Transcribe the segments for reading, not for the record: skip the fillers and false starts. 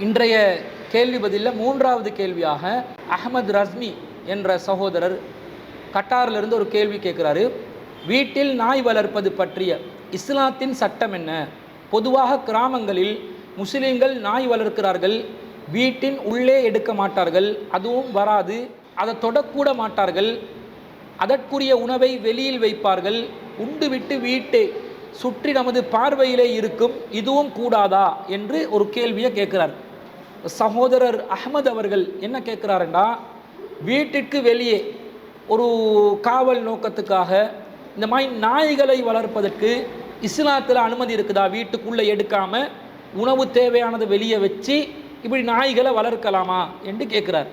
இன்றைய கேள்வி பதிலில் மூன்றாவது கேள்வியாக அஹமத் ரஸ்மி என்ற சகோதரர் கட்டாரிலிருந்து ஒரு கேள்வி கேட்குறாரு. வீட்டில் நாய் வளர்ப்பது பற்றிய இஸ்லாத்தின் சட்டம் என்ன? பொதுவாக கிராமங்களில் முஸ்லீம்கள் நாய் வளர்க்கிறார்கள். வீட்டின் உள்ளே எடுக்க மாட்டார்கள், அதுவும் வராது, அதை தொடக்கூட மாட்டார்கள். அதற்குரிய உணவை வெளியில் வைப்பார்கள். உண்டு விட்டு வீட்டை சுற்றி நமது பார்வையிலே இருக்கும், இதுவும் கூடாதா என்று ஒரு கேள்வியை கேட்குறார். சகோதரர் அஹமது அவர்கள் என்ன கேட்குறாருண்டா, வீட்டிற்கு வெளியே ஒரு காவல் நோக்கத்துக்காக இந்த மாதிரி நாய்களை வளர்ப்பதற்கு இஸ்லாத்தில் அனுமதி இருக்குதா? வீட்டுக்குள்ளே எடுக்காமல் உணவு தேவையானது வெளியே வச்சு இப்படி நாய்களை வளர்க்கலாமா என்று கேட்குறார்.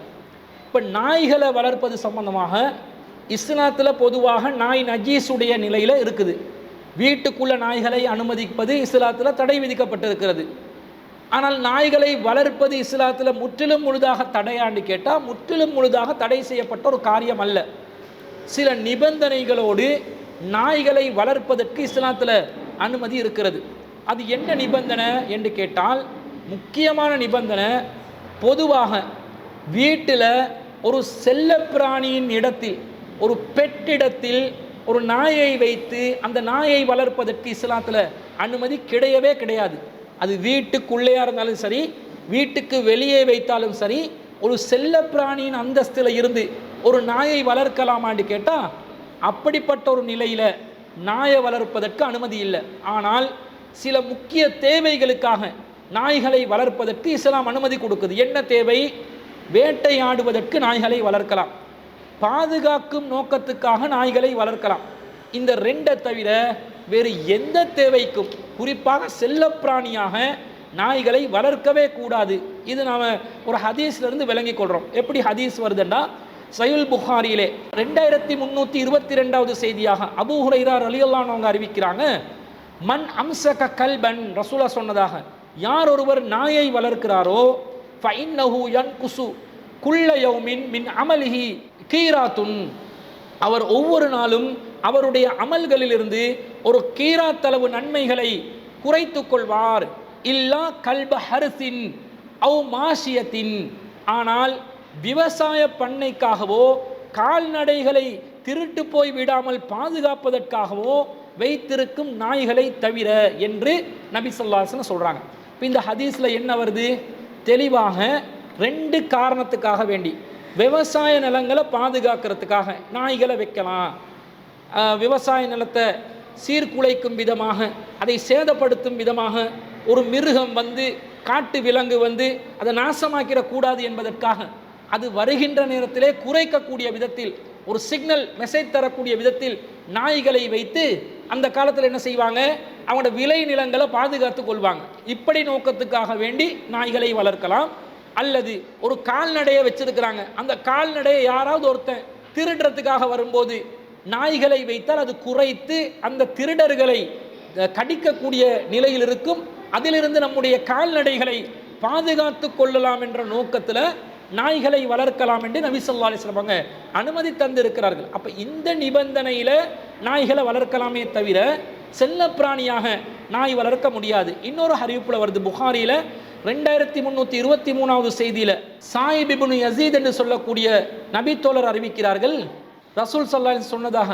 இப்போ நாய்களை வளர்ப்பது சம்பந்தமாக இஸ்லாத்தில் பொதுவாக நாய் நஜீஸுடைய நிலையில் இருக்குது. வீட்டுக்குள்ள நாய்களை அனுமதிப்பது இஸ்லாத்தில் தடை விதிக்கப்பட்டிருக்கிறது. ஆனால் நாய்களை வளர்ப்பது இஸ்லாத்தில் முற்றிலும் முழுதாக தடையாண்டு கேட்டால் முற்றிலும் முழுதாக தடை செய்யப்பட்ட ஒரு காரியம் அல்ல. சில நிபந்தனைகளோடு நாய்களை வளர்ப்பதற்கு இஸ்லாத்தில் அனுமதி இருக்கிறது. அது என்ன நிபந்தனை என்று கேட்டால், முக்கியமான நிபந்தனை, பொதுவாக வீட்டில் ஒரு செல்லப்பிராணியின் இடத்தில், ஒரு பெட்டிடத்தில் ஒரு நாயை வைத்து அந்த நாயை வளர்ப்பதற்கு இஸ்லாத்தில் அனுமதி கிடையவே கிடையாது. அது வீட்டுக்குள்ளேயா இருந்தாலும் சரி, வீட்டுக்கு வெளியே வைத்தாலும் சரி, ஒரு செல்லப்பிராணியின் அந்தஸ்தில் இருந்து ஒரு நாயை வளர்க்கலாமான்னு கேட்டால் அப்படிப்பட்ட ஒரு நிலையில் நாயை வளர்ப்பதற்கு அனுமதி இல்லை. ஆனால் சில முக்கிய தேவைகளுக்காக நாய்களை வளர்ப்பதற்கு இஸ்லாம் அனுமதி கொடுக்குது. என்ன தேவை? வேட்டையாடுவதற்கு நாய்களை வளர்க்கலாம், பாதுகாக்கும் நோக்கத்துக்காக நாய்களை வளர்க்கலாம். இந்த ரெண்டை தவிர வேறு எந்த தேவைக்கும், குறிப்பாக செல்லப்பிராணியாக நாய்களை வளர்க்கவே கூடாது. இது நாம் ஒரு ஹதீஸ்லேருந்து விளங்கி கொள்கிறோம். எப்படி ஹதீஸ் வருதுன்னா, சஹீஹ் புகாரியிலே 2322வது செய்தியாக அபூ ஹுரைரா ரலியல்லாஹு அன்ஹு அறிவிக்கிறாங்க, மன் அம்சக கல்பன், ரசூலா சொன்னதாக, யார் ஒருவர் நாயை வளர்க்கிறாரோ, ஃபஇன்னஹு யன்குசு குல்ல யௌமின் மின் அமலிஹி கீராத்துன், அவர் ஒவ்வொரு நாளும் அவருடைய அமல்களிலிருந்து ஒரு கீராத்தளவு நன்மைகளை குறைத்து கொள்வார். இல்லா கல்ப ஹர்சின் அவ் மாஷியத்தின், ஆனால் விவசாய பண்ணைக்காகவோ கால்நடைகளை திருட்டு போய் விடாமல் பாதுகாப்பதற்காகவோ வைத்திருக்கும் நாய்களை தவிர என்று நபி ஸல்லல்லாஹு அலைஹி வஸல்லம் சொல்கிறாங்க. இப்போ இந்த ஹதீஸில் என்ன வருது? தெளிவாக ரெண்டு காரணத்துக்காக வேண்டி, விவசாய நிலங்களை பாதுகாக்கிறதுக்காக நாய்களை வைக்கலாம். விவசாய நிலத்தை சீர்குலைக்கும் விதமாக, அதை சேதப்படுத்தும் விதமாக ஒரு மிருகம் வந்து, காட்டு விலங்கு வந்து அதை நாசமாக்கிடக்கூடாது என்பதற்காக, அது வருகின்ற நேரத்திலே குறைக்கக்கூடிய விதத்தில், ஒரு சிக்னல் மெசேஜ் தரக்கூடிய விதத்தில் நாய்களை வைத்து அந்த காலத்தில் என்ன செய்வாங்க, அவங்களோட விளை நிலங்களை பாதுகாத்து கொள்வாங்க. இப்படி நோக்கத்துக்காக வேண்டி நாய்களை வளர்க்கலாம். அல்லது ஒரு கால்நடையை வச்சிருக்கிறாங்க, அந்த கால்நடையை யாராவது ஒருத்தன் திருடுறதுக்காக வரும்போது நாய்களை வைத்தால் அது குறைத்து அந்த திருடர்களை கடிக்கக்கூடிய நிலையில் இருக்கும். அதிலிருந்து நம்முடைய கால்நடைகளை பாதுகாத்து கொள்ளலாம் என்ற நோக்கத்தில் நாய்களை வளர்க்கலாம் என்று நபி ஸல்லல்லாஹு அலைஹி வஸல்லம் அனுமதி தந்திருக்கிறார்கள். அப்போ இந்த நிபந்தனையில் நாய்களை வளர்க்கலாமே தவிர செல்லப்பிராணியாக நாய் வளர்க்க முடியாது. இன்னொரு அறிவிப்பில் வருது, புகாரியில் 2323வது செய்தியில் சாயிப் இப்னு யஸீத் என்று சொல்லக்கூடிய நபி தோழர் அறிவிக்கிறார்கள், ரசூல் ஸல்லல்லாஹு அலைஹி வஸல்லம் சொன்னதாக,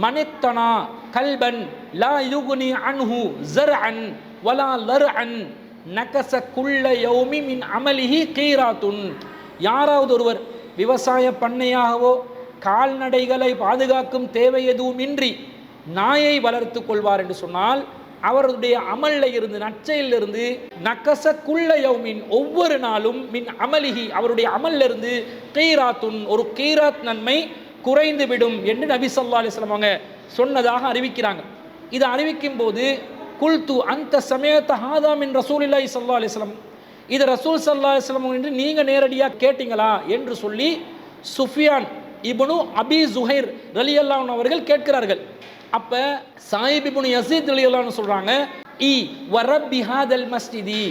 மனிக்தனா கல்பன் லா யுக்னி அன்ஹு ஸர்அன் வலா லர்அன் நகஸ குல்ல யௌமி மின் அமலிஹி கீராத்துன், யாராவது ஒருவர் விவசாய பண்ணையாகவோ கால்நடைகளை பாதுகாக்கும் தேவை எதுவுமின்றி நாயை வளர்த்து கொள்வார் என்று சொன்னால், அவருடைய அமல்ல இருந்து, நற்செயலிருந்து, நகஸ குல்ல யௌமின், ஒவ்வொரு நாளும், மின் அமலிஹி, அவருடைய அமல்ல இருந்து, கீராத்துன், ஒரு கீராத் நன்மை குறைந்து விடும் என்று நபி ஸல்லல்லாஹு அலைஹி வஸல்லம் சொன்னதாக அறிவிக்கிறாங்க. இதை அறிவிக்கும் போது, குல்து அந்த சமயத்த ஹாதா மின் ரசூலில்லாஹி ஸல்லல்லாஹு அலைஹி வஸல்லம், இது ரசூல் ஸல்லல்லாஹு அலைஹி வஸல்லம் என்று நீங்கள் நேரடியாக கேட்டீங்களா என்று சொல்லி சுஃபியான் இப்னு அபி ஸுஹைர் ரலியல்லாஹு அன்ஹு அவர்கள் கேட்கிறார்கள். அப்போ சாயிப் இப்னு யஸீத் ரலியல்லாஹு அன்ஹு சொல்கிறாங்க, இ வரப்பி ஹாதல் மஸ்ஜிதி,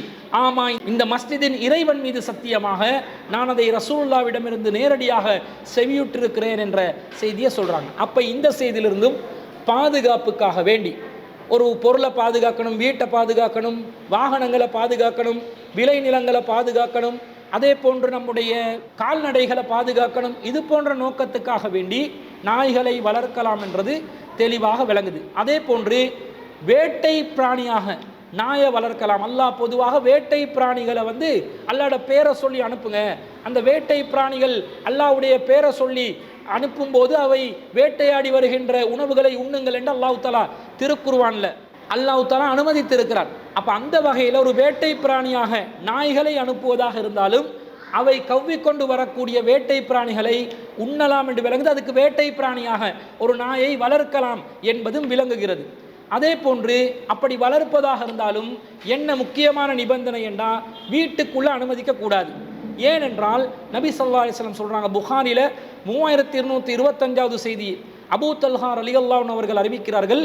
ஆமா, இந்த மஸ்ஜிதின் இறைவன் மீது சத்தியமாக நான் அதை ரசூலுல்லாஹ்விடமிருந்து நேரடியாக செவியுற்றிருக்கிறேன் என்ற செய்தியை சொல்கிறாங்க. அப்போ இந்த செய்தியிலிருந்தும் பாதுகாப்புக்காக வேண்டி ஒரு பொருளை பாதுகாக்கணும், வீட்டை பாதுகாக்கணும், வாகனங்களை பாதுகாக்கணும், விளை நிலங்களை பாதுகாக்கணும், அதே போன்று நம்முடைய கால்நடைகளை பாதுகாக்கணும். இது போன்ற நோக்கத்துக்காக வேண்டி நாய்களை வளர்க்கலாம் என்றது தெளிவாக விளங்குது. அதே போன்று வேட்டை பிராணியாக நாயை வளர்க்கலாம். அல்லாஹ் பொதுவாக வேட்டை பிராணிகளை அல்லாஹ்வோட பேரை சொல்லி அனுப்புங்க, அந்த வேட்டை பிராணிகள் அல்லாஹ்வுடைய பேரை சொல்லி அனுப்பும்போது அவை வேட்டையாடி வருகின்ற உணவுகளை உண்ணுங்கள் என்று அல்லாஹ் தஆலா திருக்குர்ஆன்ல அல்லாஹ் தஆலா அனுமதித்திருக்கிறார். அப்போ அந்த வகையில் ஒரு வேட்டை பிராணியாக நாய்களை அனுப்புவதாக இருந்தாலும் அவை கவ்விக்கொண்டு வரக்கூடிய வேட்டை பிராணிகளை உண்ணலாம் என்று விளங்குது. அதுக்கு வேட்டை பிராணியாக ஒரு நாயை வளர்க்கலாம் என்பதும் விளங்குகிறது. அதே போன்று அப்படி வளர்ப்பதாக இருந்தாலும் என்ன முக்கியமான நிபந்தனை என்றால் வீட்டுக்குள்ளே அனுமதிக்கக்கூடாது. ஏனென்றால் நபி ஸல்லல்லாஹு அலைஹி வஸல்லம் சொல்கிறாங்க, புகாரில 3225வது செய்தி, அபூ தல்ஹா ரலியல்லாஹு அன்ஹு அவர்கள் அறிவிக்கிறார்கள்,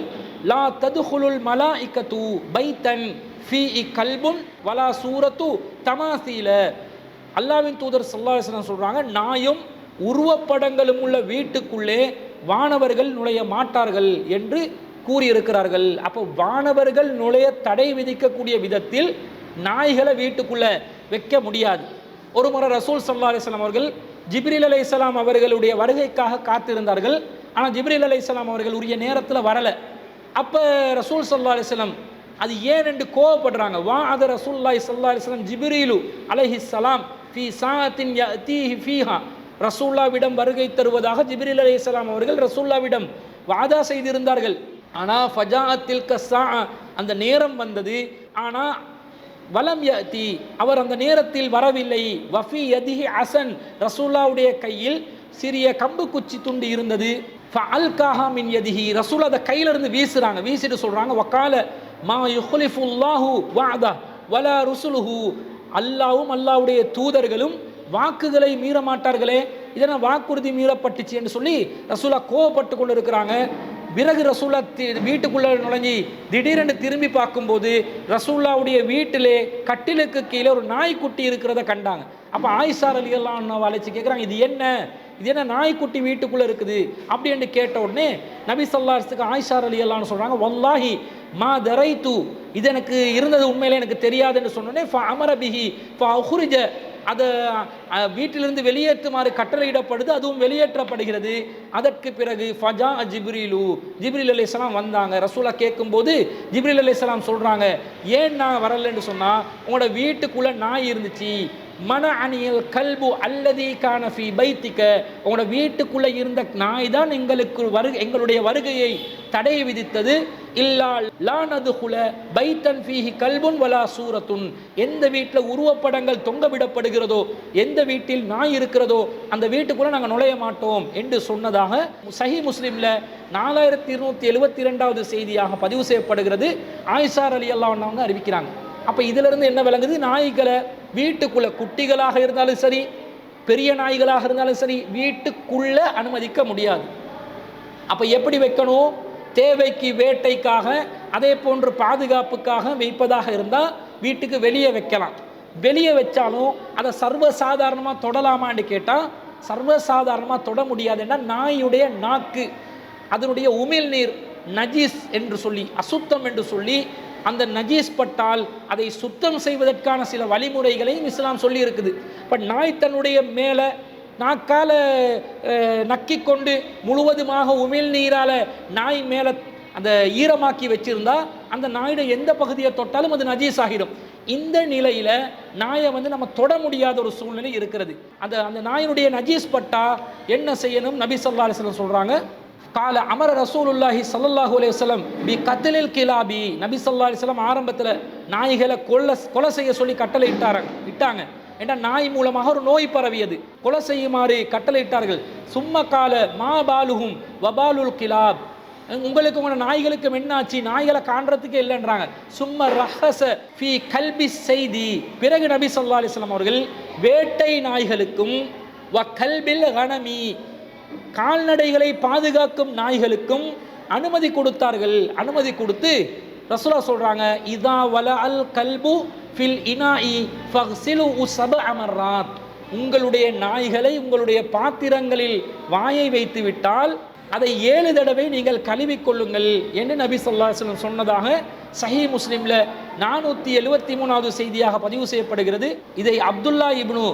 லா ததுகுலுல் மலாயிகத்து பைத்தன் ஃபீஇ கல்புன் வலா சூரத்து தமாசீல. அல்லாஹ்வின் தூதர் ஸல்லல்லாஹு அலைஹி வஸல்லம் சொல்கிறாங்க, நாயும் உருவப்படங்களும் உள்ள வீட்டுக்குள்ளே வானவர்கள் நுழைய மாட்டார்கள் என்று கூறியிருக்கிறார்கள். அப்போ வானவர்கள் நுழைய தடை விதிக்கக்கூடிய விதத்தில் நாய்களை வீட்டுக்குள்ளே வைக்க முடியாது. ஒரு முறை ரசூல் ஸல்லல்லாஹு அலைஹி வஸல்லம் அவர்கள் ஜிப்ரீல் அலைஹிஸ்ஸலாம் அவர்களுடைய வருகைக்காக காத்திருந்தார்கள். ஆனால் ஜிப்ரீல் அலைஹிஸ்ஸலாம் அவர்கள் உரிய நேரத்தில் வரலை. அப்போ ரசூல் ஸல்லல்லாஹு அலைஹி வஸல்லம் அது ஏன் என்று கோவப்படுறாங்க. வா அது ரசூலுல்லாஹி ஸல்லல்லாஹு அலைஹி வஸல்லம் ஜிப்ரீலு அலைஹிஸ்ஸலாம் ஃபீ சாஅத்தின் யஅதீஹி ஃபீஹா, ரசூலுல்லாஹ்விடம் வருகை தருவதாக ஜிப்ரீல் அலைஹிஸ்ஸலாம் அவர்கள் ரசூலுல்லாஹ்விடம் வாதா செய்திருந்தார்கள். ஆனால் ஃபஜாஅத்தில் கஸ்ஸா, அந்த நேரம் வந்தது, ஆனால் வலம் யஅதி, அவர் அந்த நேரத்தில் வரவில்லை. வஃபி யதிஹி அசன், ரசூலுல்லாஹ்வுடைய கையில் சிறிய கம்பு குச்சி துண்டு இருந்தது. ஃபஅல்காஹா மின் யதிஹி, ரசூல் அதை கையிலிருந்து வீசுறாங்க. வீசிட்டு சொல்றாங்க, வகால மா யுக்லிஃபுல்லாஹு வஅதா வலா ருசுலுஹு, அல்லாஹ்வும் அல்லாஹ்வுடைய தூதர்களும் வாக்குகளை மீற மாட்டார்களே, இதனால் வாக்குறுதி மீறப்பட்டுச்சு என்று சொல்லி ரசூலா கோவப்பட்டு கொண்டு இருக்கிறாங்க. பிறகு ரசூல்லா வீட்டுக்குள்ளே நுழைஞ்சி திடீரென்று திரும்பி பார்க்கும்போது ரசூல்லாவுடைய வீட்டிலே கட்டிலுக்கு கீழே ஒரு நாய்க்குட்டி இருக்கிறத கண்டாங்க. அப்போ ஆயிஷா ரலியல்லாஹு அன்ஹா அழைச்சி கேட்குறாங்க, இது என்ன நாய்க்குட்டி வீட்டுக்குள்ளே இருக்குது அப்படி என்று கேட்ட உடனே நபி ஸல்லல்லாஹு அலைஹி வஸல்லம் ஆயிஷா ரலியல்லாஹு அன்ஹா சொல்கிறாங்க, வல்லாஹி மா தரைத்து, இது எனக்கு இருந்தது உண்மையிலே எனக்கு தெரியாதுன்னு சொன்னோடனே ஃப அமர பிஹி ஃப உஹ்ரிஜ, அதை வீட்டிலிருந்து வெளியேற்றுமாறு கட்டளையிடப்படுது, அதுவும் வெளியேற்றப்படுகிறது. அதற்கு பிறகு ஃபஜா ஜிப்ரீலு, ஜிப்ரீல் அலைஹிஸ்ஸலாம் வந்தாங்க. ரசூலா கேட்கும்போது ஜிப்ரீல் அலைஹிஸ்ஸலாம் சொல்கிறாங்க, ஏன் நான் வரலன்னு சொன்னால் உங்களோட வீட்டுக்குள்ளே நாய் இருந்துச்சு. மன அணியல் கல்பு அல்லதி கான ஃபீ பைத்திக, உங்களோட வீட்டுக்குள்ளே இருந்த நாய் தான் எங்களுடைய வருகையை தடை விதித்தது. இல்லா லா நதுகுல பைத்தன் ஃபீஹி கல்புன் வலா சூரத்துன், எந்த வீட்டில் உருவப்படங்கள் தொங்க விடப்படுகிறதோ, எந்த வீட்டில் நாய் இருக்கிறதோ அந்த வீட்டுக்குள்ளே நாங்கள் நுழைய மாட்டோம் என்று சொன்னதாக சஹீஹ் முஸ்லிமில் 4272வது செய்தியாக பதிவு செய்யப்படுகிறது. ஆயிஷா ரலியல்லாஹு அன்ஹா அறிவிக்கிறாங்க. அப்போ இதிலிருந்து என்ன விளங்குது, நாய்களை வீட்டுக்குள்ளே குட்டிகளாக இருந்தாலும் சரி பெரிய நாய்களாக இருந்தாலும் சரி வீட்டுக்குள்ளே அனுமதிக்க முடியாது. அப்போ எப்படி வைக்கணும், தேவைக்கு வேட்டைக்காக அதே போன்று பாதுகாப்புக்காக வைப்பதாக இருந்தால் வீட்டுக்கு வெளியே வைக்கலாம். வெளியே வச்சாலும் அதை சர்வசாதாரணமாக தொடலாமான்னு கேட்டால் சர்வசாதாரணமாக தொட முடியாது. ஏன்னா நாயுடைய நாக்கு அதனுடைய உமிழ்நீர் நஜீஸ் என்று சொல்லி, அசுத்தம் என்று சொல்லி, அந்த நஜீஸ் பட்டால் அதை சுத்தம் செய்வதற்கான சில வழிமுறைகளையும் இஸ்லாம் சொல்லி இருக்குது. இப்போ நாய் தன்னுடைய மேலே நாக்கால நக்கி கொண்டு முழுவதுமாக உமிழ்நீரால் நாய் மேலே அந்த ஈரமாக்கி வச்சிருந்தா அந்த நாயுடைய எந்த பகுதியை தொட்டாலும் அது நஜீஸ் ஆகிடும். இந்த நிலையில் நாயை நம்ம தொட முடியாத ஒரு சூழ்நிலை இருக்கிறது. அந்த நாயினுடைய நஜீஸ் பட்டா என்ன செய்யணும், நபி ஸல்லல்லாஹு அலைஹி வஸல்லம் சொல்கிறாங்க, கால அமர ரசூலுல்லாஹி ஸல்லல்லாஹு அலைஹி வஸல்லம் பி கத்லில் கிலாபி, நபி ஸல்லல்லாஹு அலைஹி வஸல்லம் ஆரம்பத்தில் நாய்களை கொலை செய்ய சொல்லி கட்டளை இட்டாங்க. ஏன்னா நாய் மூலமாக ஒரு நோய் பரவியது, கொலை செய்யுமாறு கட்டளையிட்டார்கள். சும்ம கால மா பாலுஹும் வபாலுல் கிலாப், உங்களுக்கு உங்களோட நாய்களுக்கும் என்னாச்சு, நாய்களை காண்றதுக்கே இல்லைன்றாங்க. சும்ம ரஹஸ ஃபி கல்பி செய்தி, பிறகு நபி ஸல்லல்லாஹு அலைஹி வஸல்லம் அவர்கள் வேட்டை நாய்களுக்கும் வ கல்பில் கனமி, கால்நடைகளை பாதுகாக்கும் நாய்களுக்கும் அனுமதி கொடுத்தார்கள். அனுமதி கொடுத்து ரசூலா சொல்றாங்க, இதா வல அல் கல்பு ஃபில் இனாஇ ஃபக்ஸிலு சபஅ மர்ராத், உங்களுடைய நாய்களை உங்களுடைய பாத்திரங்களில் வாயை வைத்து விட்டால் அதை 7 தடவை நீங்கள் கழுவிக்கொள்ளுங்கள் என்று நபி ஸல்லல்லாஹு அலைஹி வஸல்லம் சொன்னதாக சஹீஹ் முஸ்லிம்ல 473வது செய்தியாக பதிவு செய்யப்படுகிறது. இதை அப்துல்லா இப்னு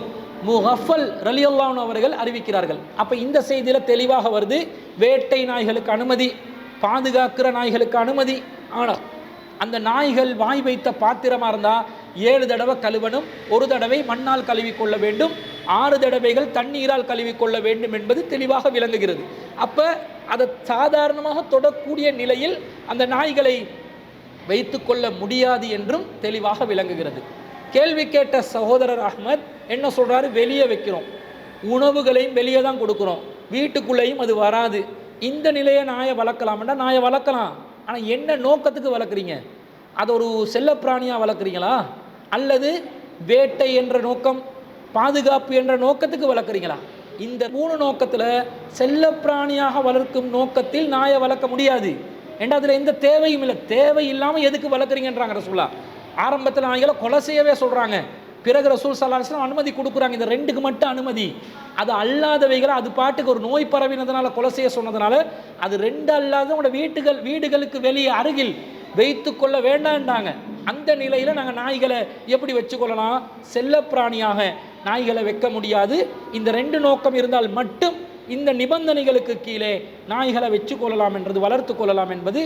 முகஃபல் ரலியல்லாஹு அன்ஹு அவர்கள் அறிவிக்கிறார்கள். அப்போ இந்த செய்தியில் தெளிவாக வருது, வேட்டை நாய்களுக்கு அனுமதி, பாதுகாக்கிற நாய்களுக்கு அனுமதி. ஆனால் அந்த நாய்கள் வாய் வைத்த பாத்திரமாக இருந்தால் 7 தடவை கழுவணும், 1 தடவை மண்ணால் கழுவிக்கொள்ள வேண்டும், 6 தடவைகள் தண்ணீரால் கழுவிக்கொள்ள வேண்டும் என்பது தெளிவாக விளங்குகிறது. அப்போ அதை சாதாரணமாக தொடக்கூடிய நிலையில் அந்த நாய்களை வைத்துக்கொள்ள முடியாது என்றும் தெளிவாக விளங்குகிறது. கேள்வி கேட்ட சகோதரர் அஹ்மத் என்ன சொல்கிறாரு, வெளியே வைக்கிறோம், உணவுகளையும் வெளியே தான் கொடுக்குறோம், வீட்டுக்குள்ளேயும் அது வராது, இந்த நிலையை நாயை வளர்க்கலாம்னா நாயை வளர்க்கலாம். ஆனால் என்ன நோக்கத்துக்கு வளர்க்குறீங்க? அது ஒரு செல்லப்பிராணியாக வளர்க்குறீங்களா, அல்லது வேட்டை என்ற நோக்கம், பாதுகாப்பு என்ற நோக்கத்துக்கு வளர்க்குறீங்களா? இந்த 3 நோக்கத்தில் செல்லப்பிராணியாக வளர்க்கும் நோக்கத்தில் நாயை வளர்க்க முடியாது. ஏன்னா அதில் எந்த தேவையும் இல்லை. தேவை இல்லாமல் எதுக்கு வளர்க்குறீங்கன்றாங்க ரசூலுல்லாஹ். ஆரம்பத்தில் நாய்களை கொலை செய்யவே சொல்கிறாங்க, பிறகு ரசூல் ஸல்லல்லாஹு அலைஹி வஸல்லம் அனுமதி கொடுக்குறாங்க. இந்த 2க்கு மட்டும் அனுமதி. அது அல்லாதவைகளை அது பாட்டுக்கு ஒரு நோய் பரவினதுனால கொலை செய்ய சொன்னதுனால அது 2 அல்லாத உங்களோட வீடுகளுக்கு வெளியே அருகில் வைத்து கொள்ள வேண்டாண்டாங்க. அந்த நிலையில் நாங்கள் நாய்களை எப்படி வச்சுக்கொள்ளலாம்? செல்லப்பிராணியாக நாய்களை வைக்க முடியாது. இந்த 2 நோக்கம் இருந்தால் மட்டும் இந்த நிபந்தனைகளுக்கு கீழே நாய்களை வச்சு கொள்ளலாம் என்றது, வளர்த்து கொள்ளலாம் என்பது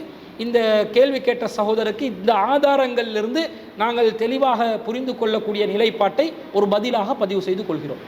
இந்த கேள்வி கேட்ட சகோதரருக்கு இந்த ஆதாரங்களிலிருந்து நாங்கள் தெளிவாக புரிந்து கொள்ளக்கூடிய நிலைப்பாட்டை ஒரு பதிலாக பதிவு செய்து கொள்கிறோம்.